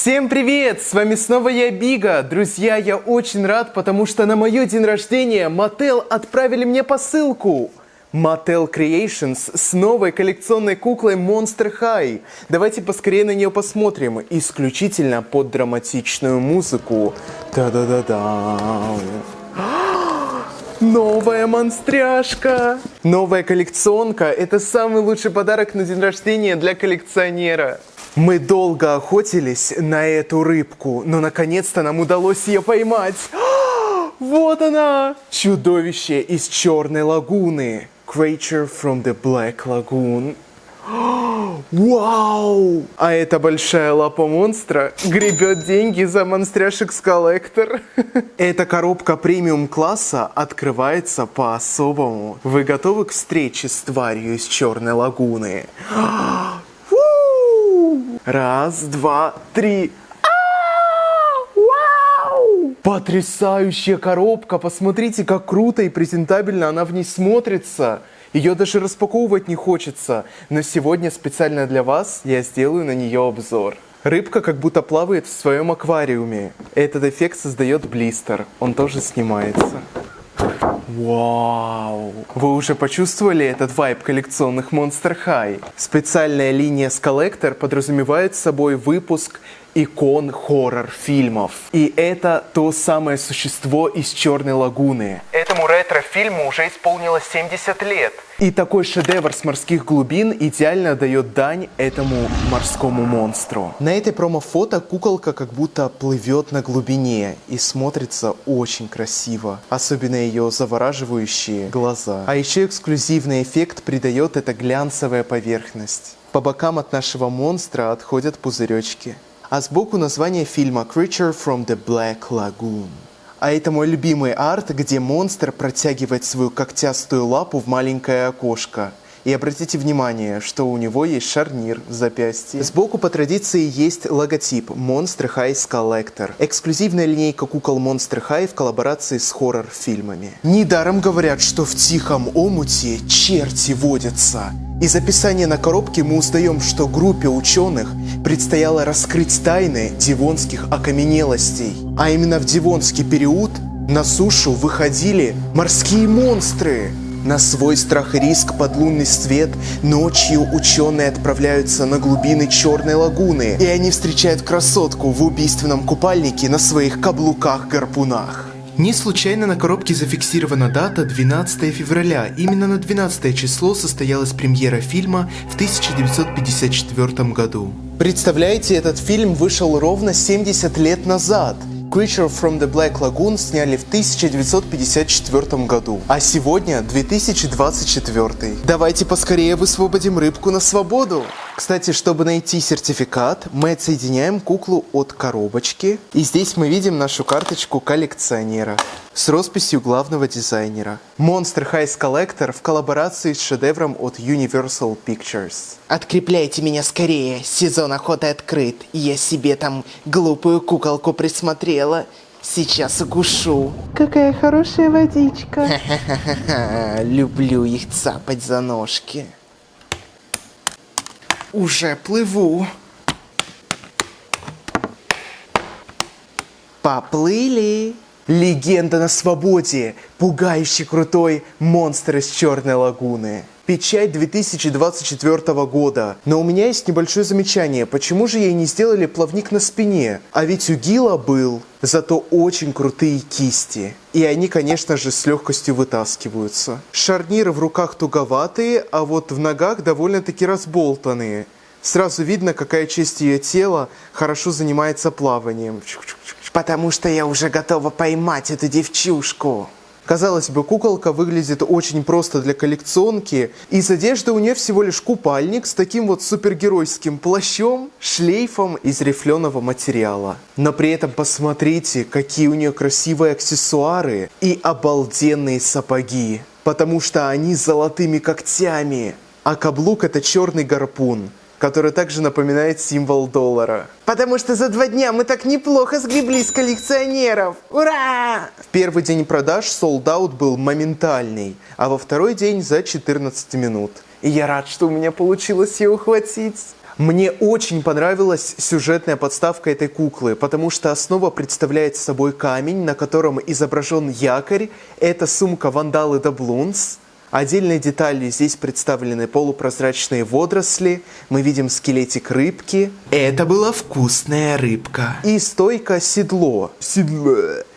Всем привет! С вами снова я, Бига. Друзья, я очень рад, потому что на мое день рождения Mattel отправили мне посылку. Mattel Creations с новой коллекционной куклой Monster High. Давайте поскорее на нее посмотрим, исключительно под драматичную музыку. Та-да-да-да. Новая монстряшка! Новая коллекционка – это самый лучший подарок на день рождения для коллекционера. Мы долго охотились на эту рыбку, но наконец-то нам удалось ее поймать. Вот она! Чудовище из Черной лагуны. Creature from the Black Lagoon. Вау! А эта большая лапа монстра гребет деньги за монстряшек с коллектор. Эта коробка премиум класса открывается по-особому. Вы готовы к встрече с тварью из Черной лагуны? Раз, два, три. Вау! Потрясающая коробка! Посмотрите, как круто и презентабельно она в ней смотрится. Ее даже распаковывать не хочется. Но сегодня специально для вас я сделаю на нее обзор. Рыбка как будто плавает в своем аквариуме. Этот эффект создает блистер. Он тоже снимается. Вау! Вы уже почувствовали этот вайб коллекционных Monster High? Специальная линия с коллектор подразумевает собой выпуск икон хоррор-фильмов. И это то самое существо из Черной лагуны. Этому ретро-фильму уже исполнилось 70 лет. И такой шедевр с морских глубин идеально дает дань этому морскому монстру. На этой промо-фото куколка как будто плывет на глубине и смотрится очень красиво. Особенно ее завораживающие глаза. А еще эксклюзивный эффект придает эта глянцевая поверхность. По бокам от нашего монстра отходят пузыречки. А сбоку название фильма Creature from the Black Lagoon. А это мой любимый арт, где монстр протягивает свою когтястую лапу в маленькое окошко. И обратите внимание, что у него есть шарнир в запястье. Сбоку по традиции есть логотип Monster High Collector. Эксклюзивная линейка кукол Monster High в коллаборации с хоррор-фильмами. Недаром говорят, что в тихом омуте черти водятся. Из описания на коробке мы узнаем, что группе ученых предстояло раскрыть тайны девонских окаменелостей. А именно в девонский период на сушу выходили морские монстры. На свой страх и риск под лунный свет ночью ученые отправляются на глубины Черной лагуны, и они встречают красотку в убийственном купальнике на своих каблуках-гарпунах. Не случайно на коробке зафиксирована дата 12 февраля. Именно на 12 число состоялась премьера фильма в 1954 году. Представляете, этот фильм вышел ровно 70 лет назад. Creature from the Black Lagoon сняли в 1954 году, а сегодня 2024. Давайте поскорее высвободим рыбку на свободу. Кстати, чтобы найти сертификат, мы отсоединяем куклу от коробочки, и здесь мы видим нашу карточку коллекционера с росписью главного дизайнера. Monster High Collector в коллаборации с шедевром от Universal Pictures. Открепляйте меня скорее, сезон охоты открыт, я себе там глупую куколку присмотрела. Сейчас укушу. Какая хорошая водичка. Ха-ха-ха-ха, люблю их цапать за ножки. Уже плыву. Поплыли. Легенда на свободе. Пугающе крутой монстр из Черной лагуны. Печать 2024 года. Но у меня есть небольшое замечание. Почему же ей не сделали плавник на спине? А ведь у Гила был. Зато очень крутые кисти. И они, конечно же, с легкостью вытаскиваются. Шарниры в руках туговатые, а вот в ногах довольно-таки разболтанные. Сразу видно, какая часть ее тела хорошо занимается плаванием. Потому что я уже готова поймать эту девчушку. Казалось бы, куколка выглядит очень просто для коллекционки. Из одежды у нее всего лишь купальник с таким вот супергеройским плащом, шлейфом из рифленого материала. Но при этом посмотрите, какие у нее красивые аксессуары и обалденные сапоги. Потому что они с золотыми когтями. А каблук — это черный гарпун, который также напоминает символ доллара. Потому что за 2 дня мы так неплохо сгребли с коллекционеров. Ура! В первый день продаж солд-аут был моментальный, а во второй день за 14 минут. И я рад, что у меня получилось ее ухватить. Мне очень понравилась сюжетная подставка этой куклы, потому что основа представляет собой камень, на котором изображен якорь. Это сумка Вандалы Даблунс. Отдельные детали здесь представлены полупрозрачные водоросли. Мы видим скелетик рыбки. Это была вкусная рыбка. И стойка-седло.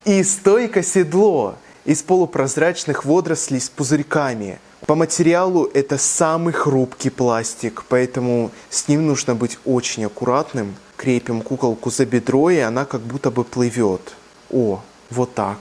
И стойка-седло из полупрозрачных водорослей с пузырьками. По материалу это самый хрупкий пластик, поэтому с ним нужно быть очень аккуратным. Крепим куколку за бедро, и она как будто бы плывет. О, вот так.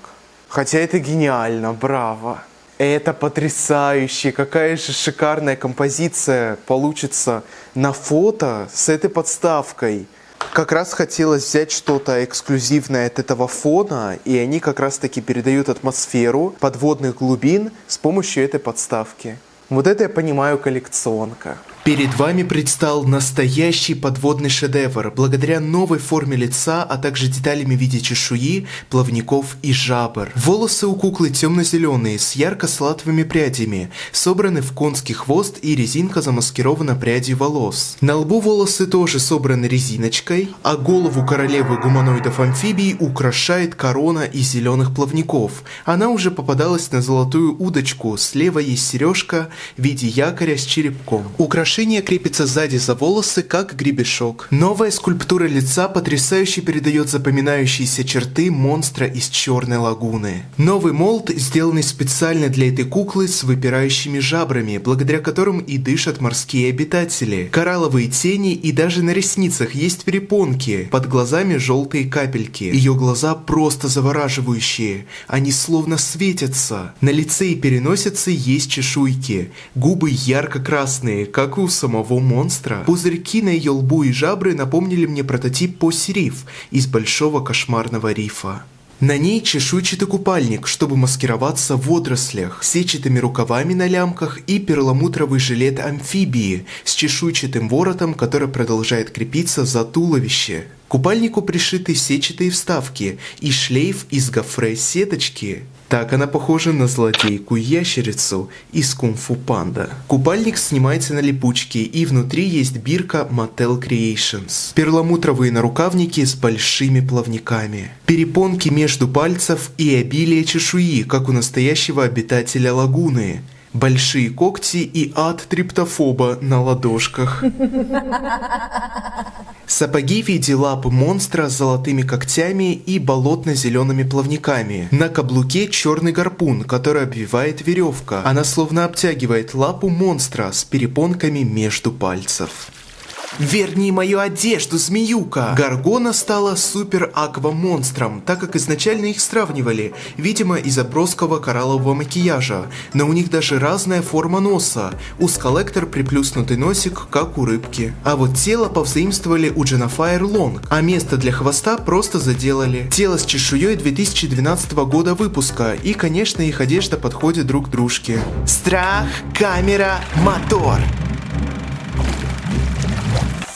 Хотя это гениально, браво. Это потрясающе, какая же шикарная композиция получится на фото с этой подставкой. Как раз хотелось взять что-то эксклюзивное от этого фона, и они как раз таки передают атмосферу подводных глубин с помощью этой подставки. Вот это я понимаю коллекционка. Перед вами предстал настоящий подводный шедевр, благодаря новой форме лица, а также деталями в виде чешуи, плавников и жабр. Волосы у куклы темно-зеленые, с ярко-салатовыми прядями, собраны в конский хвост, и резинка замаскирована прядью волос. На лбу волосы тоже собраны резиночкой, а голову королевы гуманоидов-амфибий украшает корона из зеленых плавников. Она уже попадалась на золотую удочку, слева есть сережка в виде якоря с черепком. Украшение крепится сзади за волосы, как гребешок. Новая скульптура лица потрясающе передает запоминающиеся черты монстра из Черной лагуны. Новый молд, сделанный специально для этой куклы с выпирающими жабрами, благодаря которым и дышат морские обитатели. Коралловые тени, и даже на ресницах есть перепонки, под глазами желтые капельки. Ее глаза просто завораживающие, они словно светятся. На лице и переносице есть чешуйки, губы ярко-красные, как у самого монстра. Пузырьки на ее лбу и жабры напомнили мне прототип Посси Риф из Большого кошмарного рифа. На ней чешуйчатый купальник, чтобы маскироваться в водорослях, сетчатыми рукавами на лямках и перламутровый жилет амфибии с чешуйчатым воротом, который продолжает крепиться за туловище. К купальнику пришиты сетчатые вставки и шлейф из гофре сеточки. Так она похожа на злодейку-ящерицу из Кунг-фу Панда. Купальник снимается на липучке, и внутри есть бирка Mattel Creations. Перламутровые нарукавники с большими плавниками. Перепонки между пальцев и обилие чешуи, как у настоящего обитателя лагуны. Большие когти и ад триптофоба на ладошках. Сапоги в виде лапы монстра с золотыми когтями и болотно-зелеными плавниками. На каблуке черный гарпун, который обвивает веревка. Она словно обтягивает лапу монстра с перепонками между пальцев. «Верни мою одежду, змеюка!» Гаргона стала супер-аква-монстром, так как изначально их сравнивали, видимо, из-за броского кораллового макияжа. Но у них даже разная форма носа. У Скалектор приплюснутый носик, как у рыбки. А вот тело повзаимствовали у Jennifer Long, а место для хвоста просто заделали. Тело с чешуей 2012 года выпуска, и, конечно, их одежда подходит друг к дружке. Страх, камера, мотор!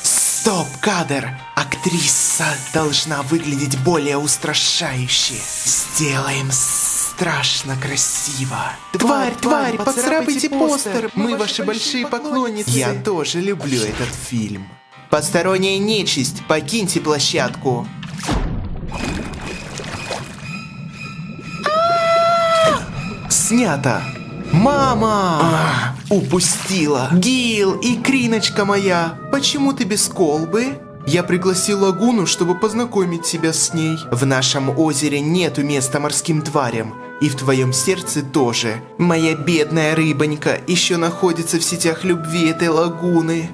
Стоп-кадр! Актриса должна выглядеть более устрашающе. Сделаем страшно красиво. Тварь, поцарапайте постер! Мы ваши большие поклонницы. Я тоже люблю этот фильм. Посторонняя нечисть, покиньте площадку. Снято. Мама! Упустила. Гил и Криночка моя, почему ты без колбы? Я пригласил Лагуну, чтобы познакомить тебя с ней. В нашем озере нету места морским тварям. И в твоем сердце тоже. Моя бедная рыбонька еще находится в сетях любви этой лагуны.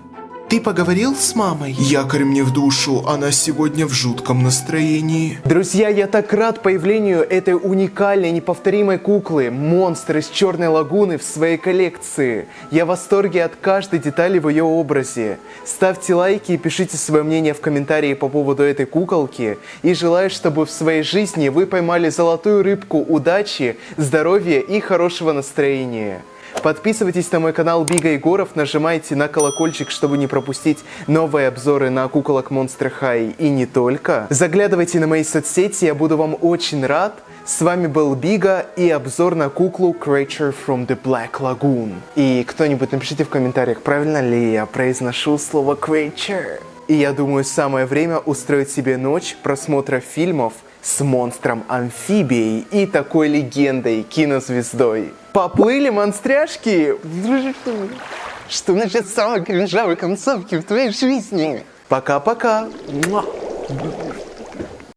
Ты поговорил с мамой? Якорь мне в душу, она сегодня в жутком настроении. Друзья, я так рад появлению этой уникальной, неповторимой куклы, монстр из Черной лагуны в своей коллекции. Я в восторге от каждой детали в ее образе. Ставьте лайки и пишите свое мнение в комментарии по поводу этой куколки. И желаю, чтобы в своей жизни вы поймали золотую рыбку удачи, здоровья и хорошего настроения. Подписывайтесь на мой канал Бига Егоров, нажимайте на колокольчик, чтобы не пропустить новые обзоры на куколок Monster High и не только. Заглядывайте на мои соцсети, я буду вам очень рад. С вами был Бига и обзор на куклу Creature from the Black Lagoon. И кто-нибудь напишите в комментариях, правильно ли я произношу слово Creature. И я думаю, самое время устроить себе ночь просмотра фильмов с монстром-амфибией и такой легендой, кинозвездой. Поплыли, монстряшки! Что значит самой кринжавой концовки в твоей жизни? Пока-пока!